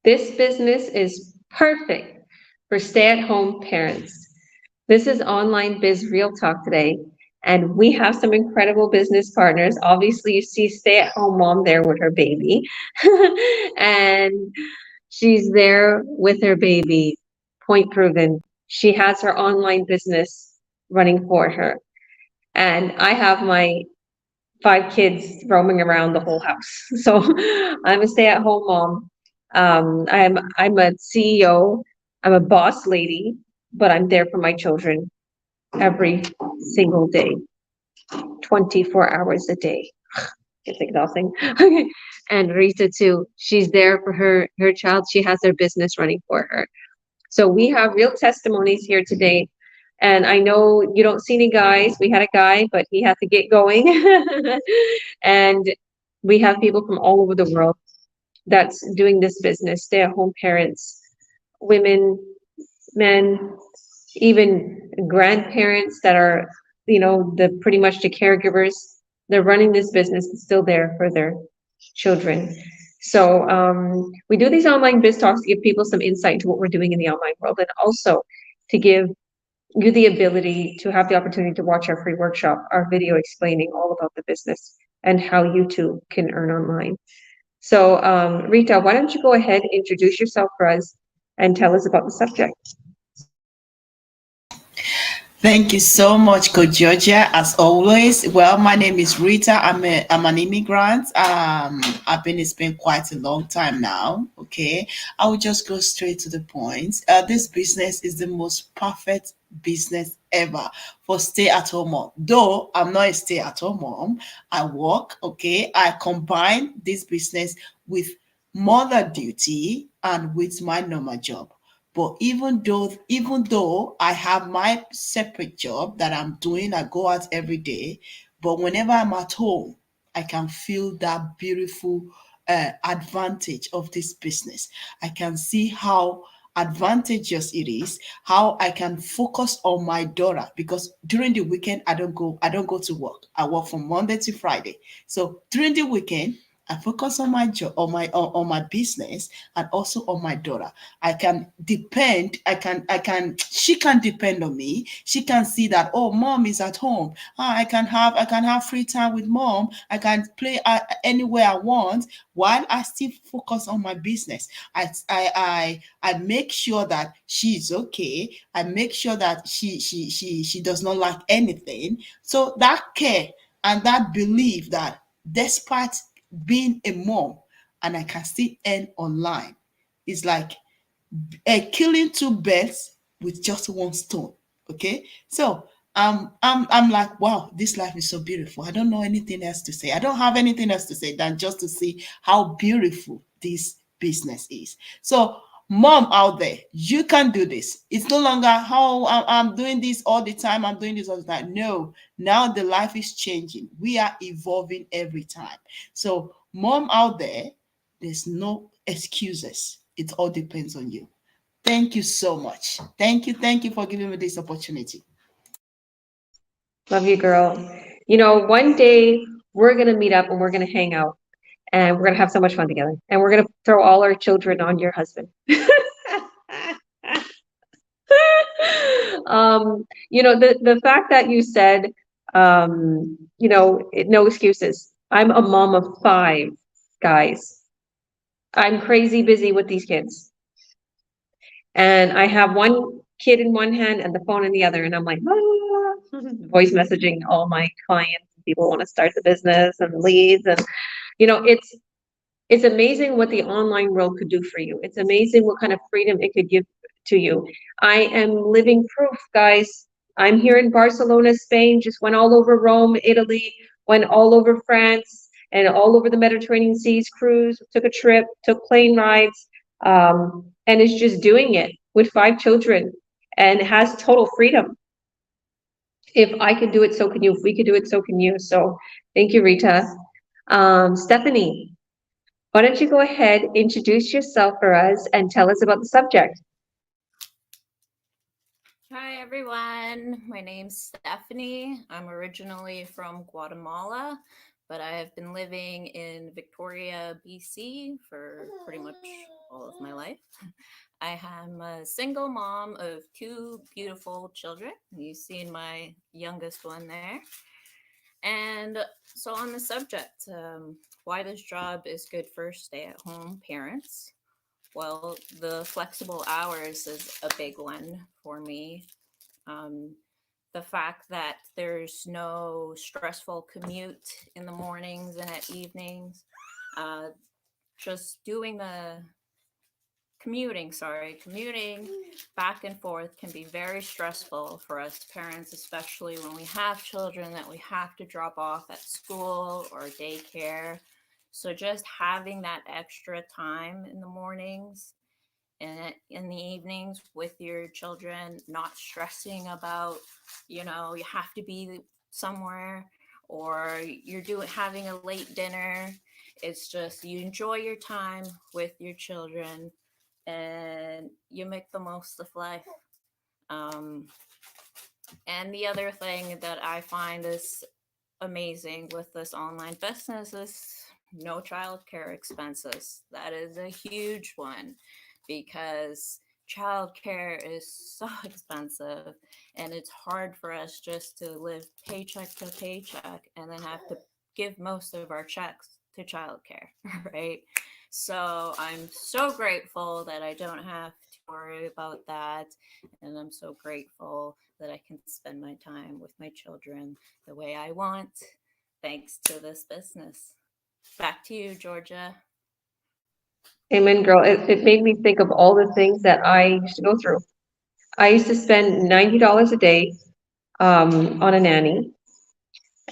This business is perfect for stay-at-home parents. This is online Biz Real Talk today, and we have some incredible business partners. Obviously, you see stay-at-home mom there with her baby, and she's there with her baby. Point proven. She has her online business running for her, and I have my 5 kids roaming around the whole house. So I'm a stay-at-home mom. I'm a CEO. I'm a boss lady, but I'm there for my children every single day, 24 hours a day. It's exhausting. Okay. And Rita too. She's there for her child. She has her business running for her. So we have real testimonies here today. And I know you don't see any guys. We had a guy, but he had to get going. And we have people from all over the world that's doing this business, stay-at-home parents, women, men, even grandparents that are, the pretty much the caregivers. They're running this business and still there for their children. So we do these online biz talks to give people some insight into what we're doing in the online world, and also to give you the ability to have the opportunity to watch our free workshop, our video explaining all about the business and how you too can earn online. So Rita, why don't you go ahead, introduce yourself for us, and tell us about the subject. Thank you so much, Coach Georgia. As always, well, my name is Rita. I'm an immigrant. I've been in Spain quite a long time now. Okay, I will just go straight to the point. This business is the most perfect business ever for stay-at-home mom. Though I'm not a stay-at-home mom, I work. Okay, I combine this business with mother duty and with my normal job. But even though I have my separate job that I'm doing, I go out every day. But whenever I'm at home, I can feel that beautiful advantage of this business. I can see how advantageous it is, how I can focus on my daughter, because during the weekend I don't go to work. I work from Monday to Friday. So during the weekend I focus on my job, on my business, and also on my daughter. She can depend on me. She can see that, oh, mom is at home. I can have free time with mom. I can play anywhere I want while I still focus on my business. I make sure that she's okay. I make sure that she does not lack anything. So that care and that belief that despite being a mom and I can still earn online is like killing two birds with just one stone. Okay, so I'm like, wow, this life is so beautiful. I don't know anything else to say. I don't have anything else to say than just to see how beautiful this business is. So mom out there, you can do this. It's no longer how I'm doing this all the time. I'm doing this all the time. No, now the life is changing. We are evolving every time. So mom out there, there's no excuses. It all depends on you. Thank you so much. Thank you for giving me this opportunity. Love you, girl. One day we're gonna meet up and we're gonna hang out and we're gonna have so much fun together. And we're gonna throw all our children on your husband. The fact that you said, no excuses. I'm a mom of 5 guys. I'm crazy busy with these kids. And I have one kid in one hand and the phone in the other. And I'm like, voice messaging all my clients. People want to start the business and leads. And, it's amazing what the online world could do for you. It's amazing what kind of freedom it could give to you. I am living proof, guys. I'm here in Barcelona, Spain, just went all over Rome, Italy, went all over France, and all over the Mediterranean seas, cruise, took a trip, took plane rides, and is just doing it with 5 children and has total freedom. If I could do it, so can you. If we could do it, so can you. So thank you, Rita. Stephanie, why don't you go ahead, introduce yourself for us, and tell us about the subject? Hi everyone, my name's Stephanie. I'm originally from Guatemala, but I have been living in Victoria, BC for pretty much all of my life. I am a single mom of two beautiful children. You've seen my youngest one there. And so, on the subject, why this job is good for stay at home parents. Well, the flexible hours is a big one for me. Um, the fact that there's no stressful commute in the mornings and at evenings, uh, just doing the commuting back and forth can be very stressful for us parents, especially when we have children that we have to drop off at school or daycare. So just having that extra time in the mornings and in the evenings with your children, not stressing about, you have to be somewhere or you're having a late dinner. It's just you enjoy your time with your children and you make the most of life. Um, and the other thing that I find is amazing with this online business is no childcare expenses. That is a huge one because childcare is so expensive and it's hard for us just to live paycheck to paycheck and then have to give most of our checks to childcare, right? So I'm so grateful that I don't have to worry about that. And I'm so grateful that I can spend my time with my children the way I want, thanks to this business. Back to you, Georgia. Amen, girl. It made me think of all the things that I used to go through. I used to spend $90 a day on a nanny.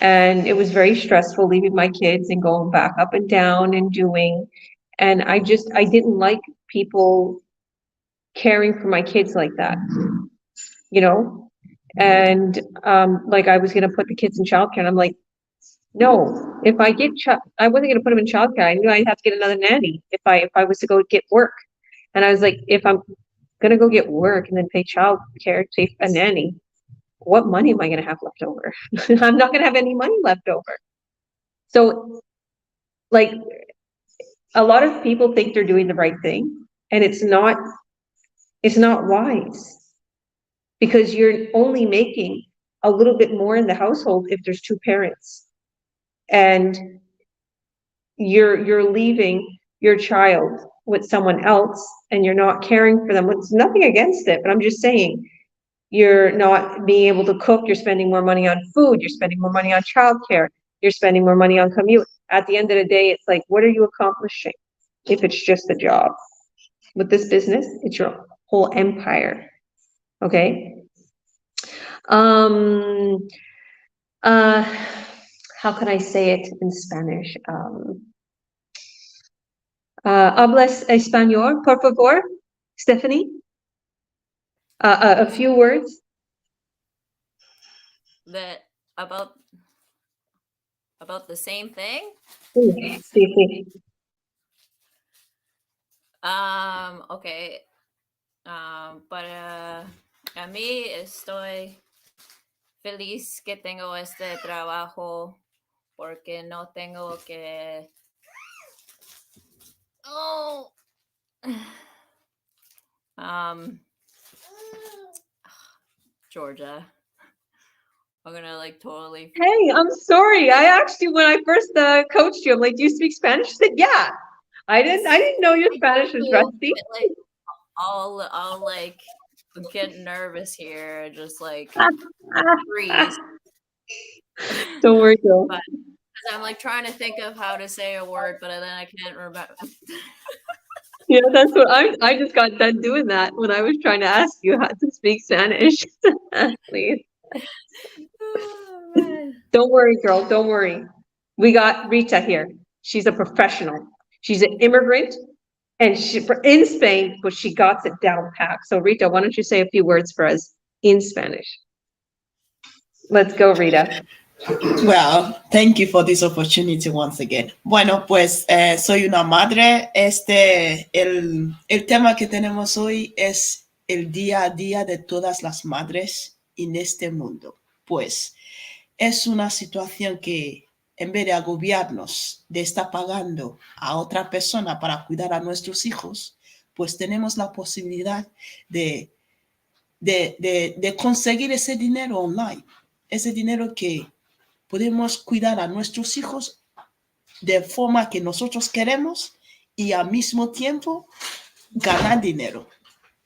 And it was very stressful leaving my kids and going back up and down and doing. And I didn't like people caring for my kids like that, you know? And like I was gonna put the kids in childcare, and I'm like, no, if I get I wasn't gonna put them in childcare. I knew I'd have to get another nanny if I was to go get work. And I was like, if I'm gonna go get work and then pay childcare, pay a nanny, what money am I gonna have left over? I'm not gonna have any money left over. So, like, a lot of people think they're doing the right thing, and it's not wise because you're only making a little bit more in the household if there's two parents, and you're leaving your child with someone else, and you're not caring for them. It's nothing against it, but I'm just saying you're not being able to cook. You're spending more money on food. You're spending more money on childcare. You're spending more money on commute. At the end of the day, it's like, what are you accomplishing if it's just a job? With this business, it's your whole empire. Okay. How can I say it in Spanish? Hablas español, por favor, Stephanie? A few words. That about the same thing? Sí, sí. Okay. Para a mí estoy feliz que tengo este trabajo porque no tengo que Georgia, I'm gonna like totally. Hey, I'm sorry. I actually, when I first coached you, I'm like, do you speak Spanish? She said, yeah. I didn't know your Spanish was rusty. Like, I'll like get nervous here, just like freeze. Don't worry, girl. But I'm like trying to think of how to say a word, but then I can't remember. Yeah, that's what I just got done doing that when I was trying to ask you how to speak Spanish. Please. Oh, man. Don't worry, girl. Don't worry. We got Rita here. She's a professional. She's an immigrant, and she's in Spain, but she got it down pat. So Rita, why don't you say a few words for us in Spanish? Let's go, Rita. Well, thank you for this opportunity once again. Bueno, pues soy una madre. El tema que tenemos hoy es el día a día de todas las madres en este mundo. Pues es una situación que en vez de agobiarnos de estar pagando a otra persona para cuidar a nuestros hijos, pues tenemos la posibilidad de, de conseguir ese dinero online, ese dinero que podemos cuidar a nuestros hijos de forma que nosotros queremos y al mismo tiempo ganar dinero.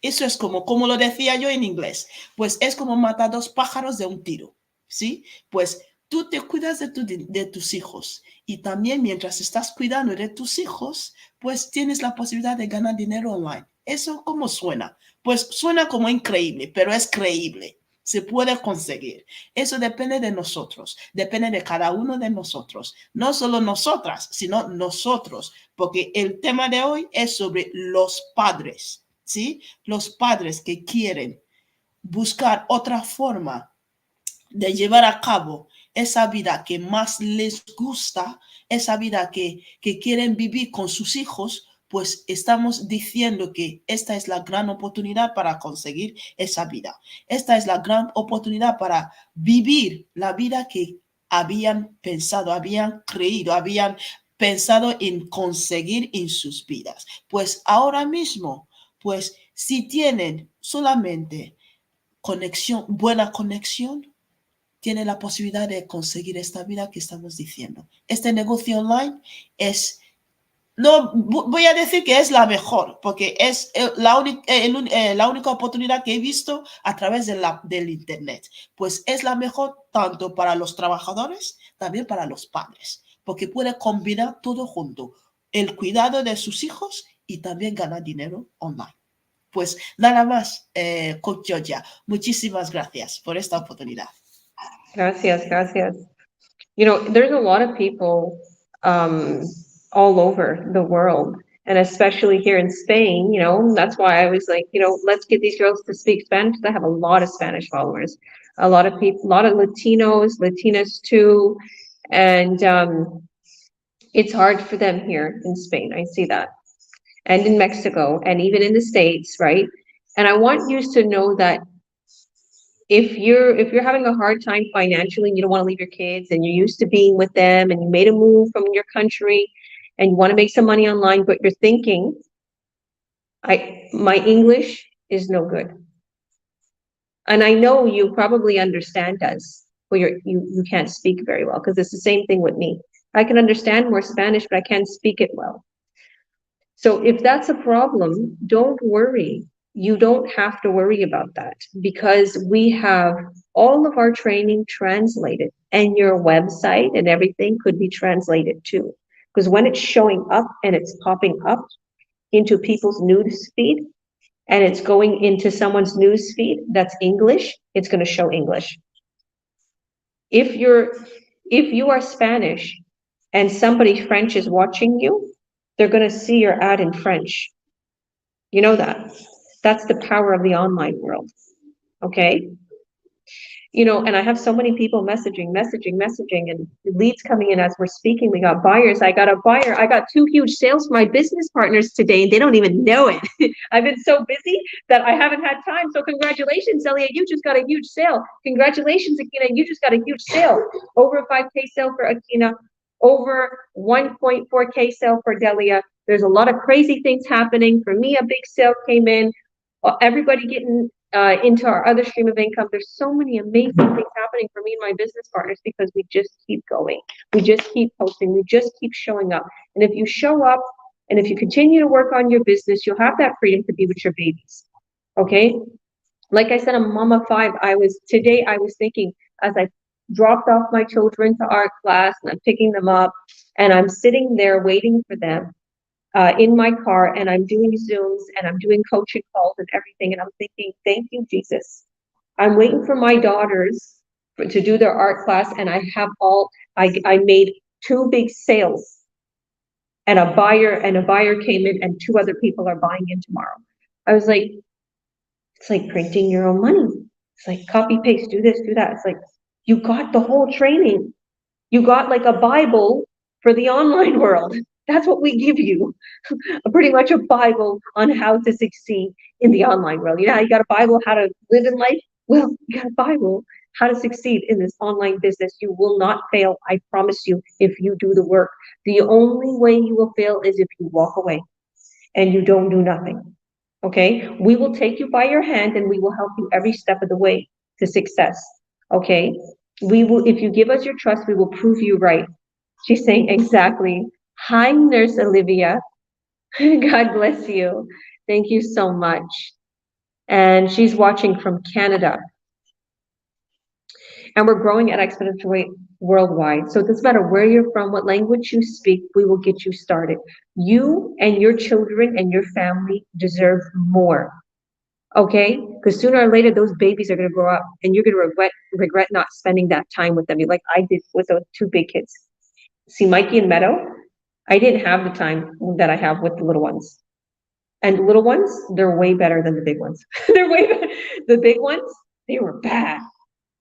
Eso es como lo decía yo en inglés, pues es como matar dos pájaros de un tiro, ¿sí? Pues tú te cuidas de tus hijos y también mientras estás cuidando de tus hijos, pues tienes la posibilidad de ganar dinero online. ¿Eso cómo suena? Pues suena como increíble, pero es creíble. Se puede conseguir. Eso depende de nosotros, depende de cada uno de nosotros. No solo nosotras, sino nosotros, porque el tema de hoy es sobre los padres, ¿sí? Los padres que quieren buscar otra forma de llevar a cabo esa vida que más les gusta, esa vida que quieren vivir con sus hijos, pues estamos diciendo que esta es la gran oportunidad para conseguir esa vida. Esta es la gran oportunidad para vivir la vida que habían pensado, habían creído, habían pensado en conseguir en sus vidas. Pues ahora mismo, pues si tienen solamente conexión, buena conexión, tiene la posibilidad de conseguir esta vida que estamos diciendo. Este negocio online es, no voy a decir que es la mejor, porque es la única oportunidad que he visto a través del Internet. Pues es la mejor tanto para los trabajadores, también para los padres, porque puede combinar todo junto, el cuidado de sus hijos y también ganar dinero online. Pues nada más, Coach Georgia, muchísimas gracias por esta oportunidad. Gracias, gracias. You know, there's a lot of people all over the world, and especially here in Spain, you know, that's why I was like, you know, let's get these girls to speak Spanish. I have a lot of Spanish followers, a lot of people, a lot of Latinos, Latinas too, and it's hard for them here in Spain. I see that, and in Mexico, and even in the States, right? And I want you to know that if you're having a hard time financially and you don't want to leave your kids and you're used to being with them and you made a move from your country and you want to make some money online, but you're thinking, my English is no good. And I know you probably understand us, but you can't speak very well, because it's the same thing with me. I can understand more Spanish, but I can't speak it well. So if that's a problem, don't worry. You don't have to worry about that, because we have all of our training translated, and your website and everything could be translated too. Because when it's showing up and it's popping up into people's news feed and it's going into someone's news feed that's English, it's going to show English. If you are Spanish and somebody French is watching you, they're going to see your ad in French. You know that. That's the power of the online world. Okay. You know, and I have so many people messaging, and leads coming in as we're speaking. We got buyers. I got a buyer. I got 2 huge sales for my business partners today, and they don't even know it. I've been so busy that I haven't had time. So congratulations, Elia. You just got a huge sale. Congratulations, Akina. You just got a huge sale. Over a 5K sale for Akina. Over 1.4K sale for Delia. There's a lot of crazy things happening. For me, a big sale came in. Everybody getting into our other stream of income. There's so many amazing things happening for me and my business partners, because we just keep going. We just keep posting. We just keep showing up. And if you show up and if you continue to work on your business, you'll have that freedom to be with your babies. Okay? Like I said, I'm a mom of 5. I was thinking, as I dropped off my children to art class and I'm picking them up and I'm sitting there waiting for them in my car, and I'm doing Zooms and I'm doing coaching calls and everything. And I'm thinking, thank you, Jesus. I'm waiting for my daughters to do their art class. And I made 2 big sales, and a buyer came in, and 2 other people are buying in tomorrow. I was like, it's like printing your own money. It's like copy, paste, do this, do that. It's like, you got the whole training. You got like a Bible for the online world. That's what we give you. Pretty much a Bible on how to succeed in the online world. You know how you got a Bible how to live in life? Well, you got a Bible how to succeed in this online business. You will not fail, I promise you, if you do the work. The only way you will fail is if you walk away and you don't do nothing. Okay? We will take you by your hand and we will help you every step of the way to success. Okay? We will, if you give us your trust, we will prove you right. She's saying exactly. Hi, Nurse Olivia. God bless you. Thank you so much. And she's watching from Canada. And we're growing at exponential rate worldwide. So it doesn't matter where you're from, what language you speak, we will get you started. You and your children and your family deserve more. Okay? Because sooner or later, those babies are going to grow up and you're going to regret not spending that time with them. Like I did with those two big kids. See, Mikey and Meadow, I didn't have the time that I have with the little ones. And the little ones, they're way better than the big ones. They're way better. The big ones, they were bad.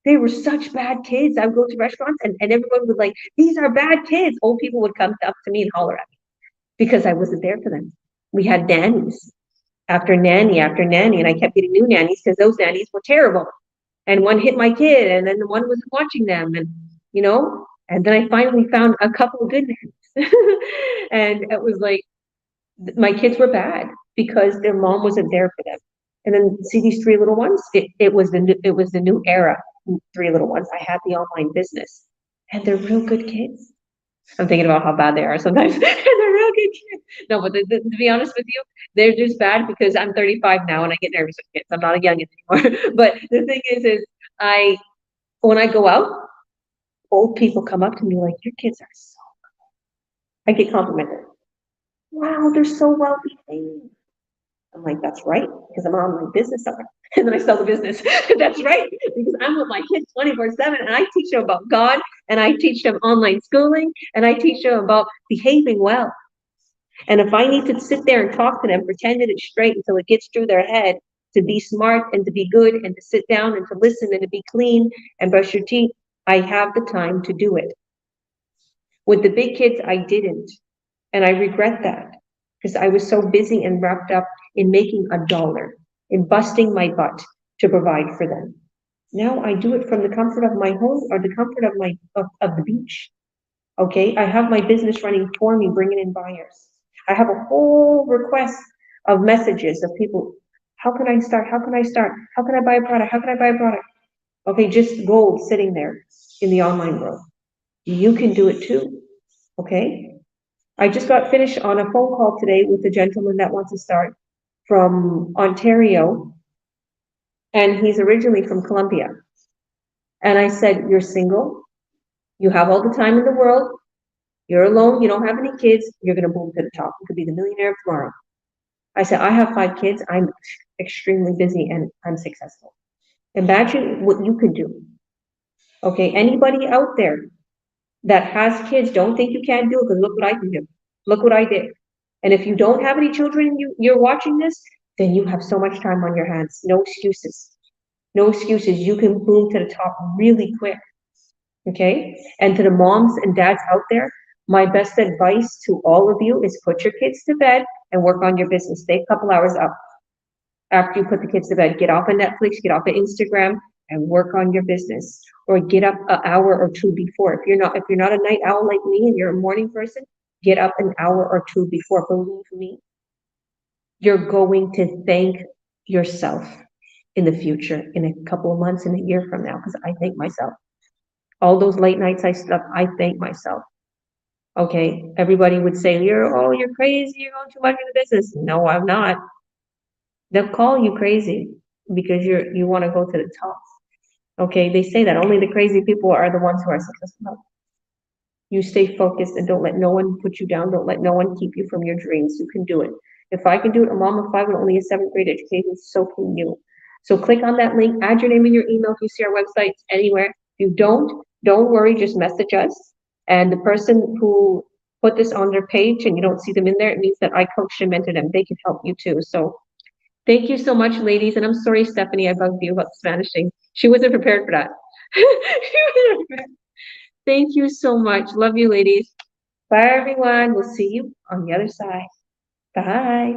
They were such bad kids. I would go to restaurants and everyone would like, these are bad kids. Old people would come up to me and holler at me because I wasn't there for them. We had nannies after nanny after nanny, and I kept getting new nannies because those nannies were terrible. And one hit my kid, and then the one was watching them, and and then I finally found a couple of good nannies. And it was like, my kids were bad because their mom wasn't there for them. And then see these three little ones, it was the new era. Three little ones. I had the online business, and they're real good kids. I'm thinking about how bad they are sometimes. And they're real good kids. No, but to be honest with you, they're just bad because I'm 35 now and I get nervous with kids. I'm not a youngin anymore. But the thing is when I go out, old people come up to me like, your kids are so cool. I get complimented. Wow, they're so well behaved. I'm like, that's right, because I'm an online business owner. And then I sell the business. That's right, because I'm with my kids 24/7, and I teach them about God, and I teach them online schooling, and I teach them about behaving well. And if I need to sit there and talk to them for 10 minutes straight until it gets through their head to be smart and to be good and to sit down and to listen and to be clean and brush your teeth, I have the time to do it. With the big kids, I didn't. And I regret that because I was so busy and wrapped up in making a dollar, in busting my butt to provide for them. Now I do it from the comfort of my home or the comfort of of the beach. Okay, I have my business running for me, bringing in buyers. I have a whole request of messages of people. How can I start? How can I start? How can I buy a product? How can I buy a product? Okay, just gold sitting there in the online world. You can do it too. Okay. I just got finished on a phone call today with a gentleman that wants to start from Ontario, and he's originally from Colombia. And I said, you're single, you have all the time in the world, you're alone, you don't have any kids, you're going to boom to the top. You could be the millionaire of tomorrow. I said, I have 5 kids, I'm extremely busy, and I'm successful. Imagine what you could do. Okay, anybody out there that has kids, don't think you can't do it, because look what I can do. Look what I did. And if you don't have any children and you're watching this, then you have so much time on your hands. No excuses. No excuses. You can boom to the top really quick. Okay? And to the moms and dads out there, my best advice to all of you is put your kids to bed and work on your business. Stay a couple hours up after you put the kids to bed. Get off of Netflix, get off of Instagram, and work on your business. Or get up an hour or two before. If you're not a night owl like me and you're a morning person, get up an hour or two before. Believe me, you're going to thank yourself in the future, in a couple of months, in a year from now, because I thank myself. All those late nights I slept, I thank myself. Okay, everybody would say, you're crazy, you're going too much into business. No, I'm not. They'll call you crazy because you want to go to the top. Okay, they say that only the crazy people are the ones who are successful. You stay focused and don't let no one put you down. Don't let no one keep you from your dreams. You can do it. If I can do it, a mom of 5 with only a 7th grade education, so can you. So click on that link, add your name and your email if you see our websites anywhere. If you don't worry, just message us. And the person who put this on their page and you don't see them in there, it means that I coached and mentored them. They can help you too. So thank you so much, ladies. And I'm sorry, Stephanie, I bugged you about the Spanish thing. She wasn't prepared for that. Thank you so much. Love you, ladies. Bye, everyone. We'll see you on the other side. Bye.